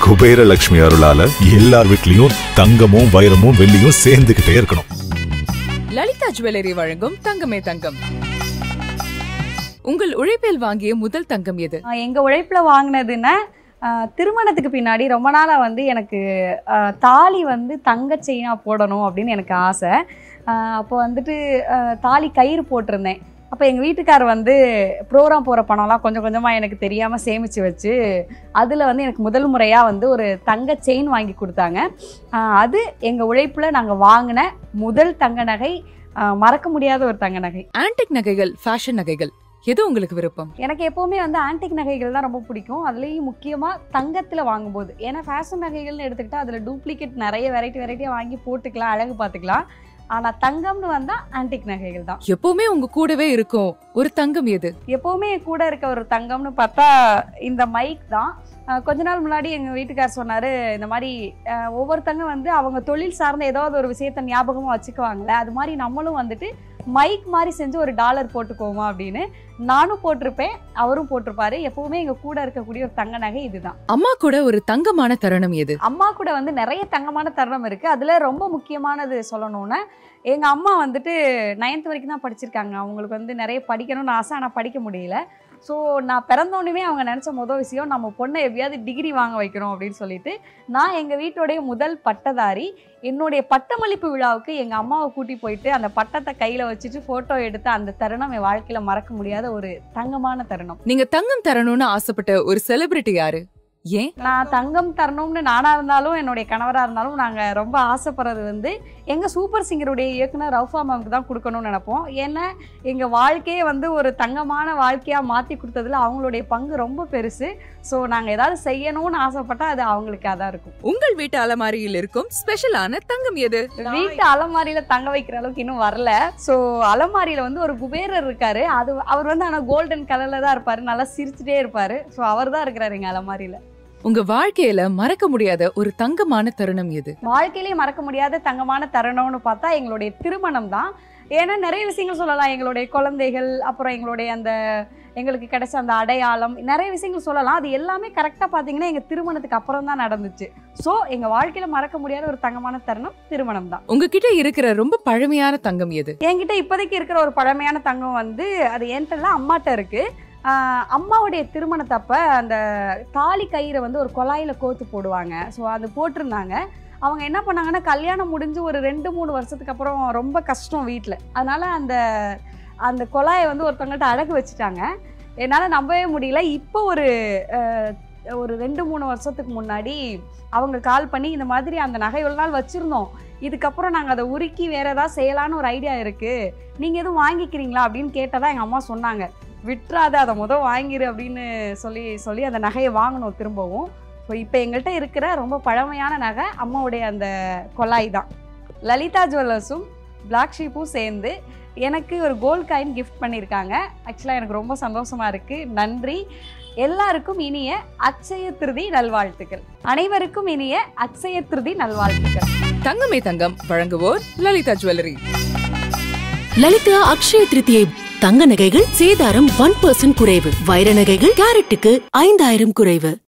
குபேரலட்சுமி அருளால எல்லார் வீட்லயும் தங்கமும் வைரமும் வெள்ளியும் சேர்ந்துகிட்டே இருக்கணும். லலிதா ஜுவல்லரி வழங்கும் தங்கமே தங்கம். உங்கள் உழைப்பில் வாங்கிய முதல் தங்கம் எது? எங்க உழைப்புல வாங்கினதுன்னா திருமணத்துக்கு பின்னாடி ரொம்ப நாளா எனக்கு தாலி தங்க செயினா போடணும் அப்படின்னு எனக்கு ஆசை. அப்போ தாலி கயிறு போட்டிருந்தேன். அப்போ எங்கள் வீட்டுக்கார் ப்ரோக்ராம் போகிற பணம்லாம் கொஞ்சம் கொஞ்சமாக எனக்கு தெரியாமல் சேமித்து வச்சு அதில் எனக்கு முதல் முறையாக ஒரு தங்க செயின் வாங்கி கொடுத்தாங்க. அது எங்கள் உழைப்பில் நாங்கள் வாங்கின முதல் தங்க நகை, மறக்க முடியாத ஒரு தங்க நகை. ஆன்டிக் நகைகள், ஃபேஷன் நகைகள் எது உங்களுக்கு விருப்பம்? எனக்கு எப்போவுமே ஆன்டிக் நகைகள் தான் ரொம்ப பிடிக்கும். அதுலேயும் முக்கியமாக தங்கத்தில் வாங்கும்போது. ஏன்னா ஃபேஷன் நகைகள்னு எடுத்துக்கிட்டால் அதில் டூப்ளிகேட் நிறைய வெரைட்டியாக வாங்கி போட்டுக்கலாம், அழகு பார்த்துக்கலாம். ஆனா தங்கம்னு வந்தா ஆன்டிக் நகைகள் தான். எப்பவுமே உங்க கூடவே இருக்கும் ஒரு தங்கம் எது? எப்பவுமே கூட இருக்க ஒரு தங்கம்னு பார்த்தா இந்த மைக் தான். கொஞ்ச நாள் முன்னாடி எங்க வீட்டுக்கார் சொன்னாரு, இந்த மாதிரி ஒவ்வொருத்தங்க அவங்க தொழில் சார்ந்த ஏதாவது ஒரு விஷயத்த ஞாபகமா வச்சுக்குவாங்களே, அது மாதிரி நம்மளும் மைக் மாதிரி செஞ்சு ஒரு டாலர் போட்டுக்கோமா அப்படின்னு. நானும் போட்டிருப்பேன், அவரும் போட்டிருப்பாரு. எப்பவுமே எங்க கூட இருக்கக்கூடிய ஒரு தங்க நகை இதுதான். அம்மா கூட ஒரு தங்கமான தருணம் எது? அம்மா கூட நிறைய தங்கமான தருணம் இருக்கு. அதுல ரொம்ப முக்கியமானது சொல்லணும்னா, எங்க அம்மா 9th வரைக்கும் தான் படிச்சிருக்காங்க. அவங்களுக்கு நிறைய படிக்கணும்னு ஆசை, ஆனா படிக்க முடியல. ஸோ நான் பிறந்தோடனே அவங்க நினச்ச முதல் விஷயம், நம்ம பொண்ணை எப்படியாவது டிகிரி வாங்க வைக்கணும் அப்படின்னு சொல்லிட்டு, நான் எங்கள் வீட்டோடைய முதல் பட்டதாரி. என்னுடைய பட்டமளிப்பு விழாவுக்கு எங்கள் அம்மாவை கூட்டி போயிட்டு அந்த பட்டத்தை கையில் வச்சுட்டு ஃபோட்டோ எடுத்து அந்த தருணம் என் வாழ்க்கையில் மறக்க முடியாத ஒரு தங்கமான தருணம். நீங்க தங்கம் தரணும்னு ஆசைப்பட்ட ஒரு செலிபிரிட்டி யாரு? ஏன்? நான் தங்கம் தரணும்னு நானா இருந்தாலும் என்னுடைய கணவராக இருந்தாலும் நாங்கள் ரொம்ப ஆசைப்படுறது எங்கள் சூப்பர் சிங்கருடைய இயக்குனர் ரவுஃபா மேம்க்கு தான் கொடுக்கணும்னு நினைப்போம். ஏன்னா எங்கள் வாழ்க்கையே ஒரு தங்கமான வாழ்க்கையாக மாற்றி கொடுத்ததுல அவங்களுடைய பங்கு ரொம்ப பெருசு. ஸோ நாங்கள் ஏதாவது செய்யணும்னு ஆசைப்பட்டால் அது அவங்களுக்கு அதான் இருக்கும். உங்கள் வீட்டு அலமாரியில் இருக்கும் ஸ்பெஷலான தங்கம் எது? வீட்டு அலமாரியில் தங்க வைக்கிற அளவுக்கு இன்னும் வரல. ஸோ அலமாரியில் ஒரு குபேரர் இருக்காரு. அவர் ஆனால் கோல்டன் கலரில் தான் இருப்பார், நல்லா சிரிச்சுட்டே இருப்பார். ஸோ அவர் தான் இருக்கிறார் எங்கள் அலமாரியில். உங்க வாழ்க்கையில மறக்க முடியாத ஒரு தங்கமான தருணம் எது? வாழ்க்கையிலேயே மறக்க முடியாத தங்கமான தருணம்னு பார்த்தா எங்களுடைய திருமணம் தான். ஏன்னா நிறைய விஷயங்கள் சொல்லலாம். எங்களுடைய குழந்தைகள், அப்புறம் எங்களுக்கு கிடைச்ச அந்த அடையாளம், நிறைய விஷயங்கள் சொல்லலாம். அது எல்லாமே கரெக்டாக பார்த்தீங்கன்னா எங்கள் திருமணத்துக்கு அப்புறம் தான் நடந்துச்சு. ஸோ எங்கள் வாழ்க்கையில் மறக்க முடியாத ஒரு தங்கமான தருணம் திருமணம் தான். உங்ககிட்ட இருக்கிற ரொம்ப பழமையான தங்கம் எது? என்கிட்ட இப்போதைக்கு இருக்கிற ஒரு பழமையான தங்கம் அது என்கிட்ட அம்மாட்ட இருக்கு. அம்மாவுடைய திருமணத்தப்ப அந்த தாலி கயிறை ஒரு குழாயில் கோத்து போடுவாங்க. ஸோ அது போட்டிருந்தாங்க. அவங்க என்ன பண்ணாங்கன்னா, கல்யாணம் முடிஞ்சு ஒரு 2-3 வருஷத்துக்கு அப்புறம் ரொம்ப கஷ்டம் வீட்டில். அதனால அந்த குழாயை ஒருத்தவங்கள்ட்ட அழகு வச்சுட்டாங்க. என்னால் நம்பவே முடியல. இப்போ ஒரு 2-3 வருஷத்துக்கு முன்னாடி அவங்க கால் பண்ணி, இந்த மாதிரி அந்த நகை ஒரு நாள் வச்சுருந்தோம், இதுக்கப்புறம் நாங்கள் அதை உருக்கி வேறு ஏதாவது செய்யலான்னு ஒரு ஐடியா இருக்குது, நீங்கள் எதுவும் வாங்கிக்கிறீங்களா அப்படின்னு கேட்டதான் எங்கள் அம்மா சொன்னாங்க, விட்டுறாத, அதை வாங்கிரு அப்படின்னு சொல்லி அந்த நகையை வாங்கணும் திரும்பவும். ஸோ இப்போ எங்கள்கிட்ட இருக்கிற ரொம்ப பழமையான நகை அம்மாவுடைய அந்த கொலாய் தான். லலிதா ஜுவல்லர்ஸும் பிளாக் ஷீப்பும் சேர்ந்து எனக்கு ஒரு கோல்ட் காயின் கிஃப்ட் பண்ணியிருக்காங்க. ஆக்சுவலாக எனக்கு ரொம்ப சந்தோஷமாக இருக்குது. நன்றி. எல்லாருக்கும் இனிய அக்ஷய திருதி நல்வாழ்த்துக்கள். அனைவருக்கும் இனிய அக்ஷய திருதி நல்வாழ்த்துக்கள். தங்கமே தங்கம் வழங்குவோர் லலிதா ஜுவல்லரி. லலிதா அக்ஷய திருதியை தங்க நகைகள் சேதாரம் 1% குறைவு, வைர நகைகள் கேரட்டுக்கு 5000 குறைவு.